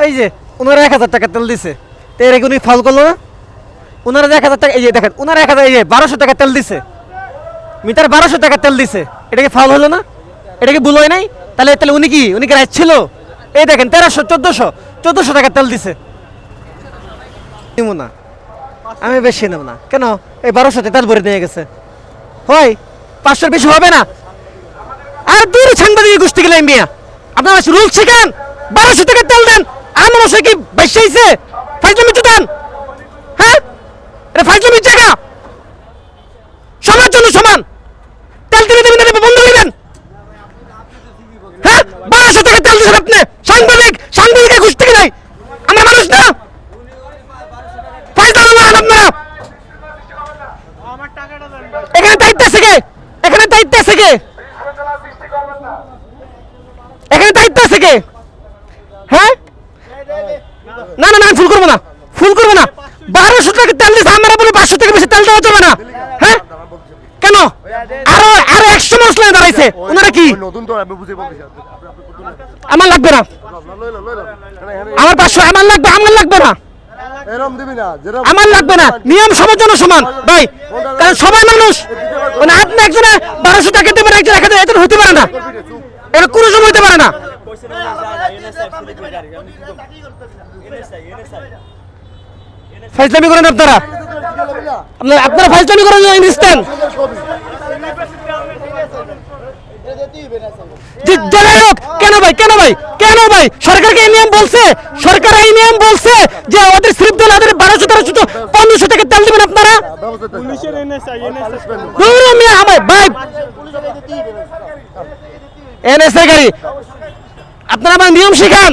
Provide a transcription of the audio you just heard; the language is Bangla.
এই যে ওনারা 1000 টাকা তেল দিছে, তো এর উনি ফাউল করলো না? ওনারা 1000 টাকা, এই যে দেখেন ওনারা 1000, এই যে 1200 টাকা তেল দিছে, মিটার 1200 টাকা তেল দিছে, এটা কি ফাউল হলো না? এটা কি ভুল হয় নাই? তাহলে তাহলে উনি কি রাইট ছিল? এই দেখেন 1300 1400 টাকা তেল দিছে। নিব না, আমি বেশি নেব না। কেন? এই 1200 তেল ভরে নিয়ে গেছে, হয় 500 বেশি হবে না? আর দূর সাংবাদিক গোষ্ঠী গেলে মিয়া, আপনারা রুল শিখান, 1200 টাকা তেল দেন, আর মানুষ কি বেশি হয়েছে? ফাইজলামি দেন, হ্যাঁ? এটা ফাইজলামির জায়গা, সবার জন্য সমান। তেল দিবেন বন্ধ করে দেন, হ্যাঁ? 1200 টাকা তেল দিচ্ছেন আপনি, সাংবাদিকের গোষ্ঠী থেকে নাই, আমরা মানুষ না? ফাইজলামি করেন আপনারা। এখানে দায়িত্ব আছে কে? এখানে দায়িত্ব আছে কে? এখানে দায়িত্ব আছে কে? হ্যাঁ? না না না, ফুল করবো না, ফুল করবো না। 1200 টাকা তেল দিচ্ছে, আমরা বলি 500 টাকা বেশি তেল দেওয়া যাবে না, হ্যাঁ? কেন? আরো 100 মানুষ লাইনে দাঁড়াইছে, ওনারা কি? আমার লাগবে না, আমার 500 আমার লাগবে না, আমার লাগবে না। নিয়ম সবার জন্য সমান ভাই, কারণ সবাই মানুষ। মানে আপনি একজনে 1200 টাকা দেবেন, একজন 1000, এটা হতে পারে না, এটা কোনো সময় হতে পারে না। ফাইজলামি করেন আপনারা, আপনারা ফাইজলামি করেন ইনস্ট্যান্ট। কেন ভাই সরকারকে এই নিয়ম বলছে, সরকার এই নিয়ম বলছে যে ওদের স্লিপ দিলে ওদের 1200 1300 1500 টাকা তেল দিবেন আপনারা। ভাই এনএসআই গাড়ি, আপনারা আমার নিয়ম শিখান।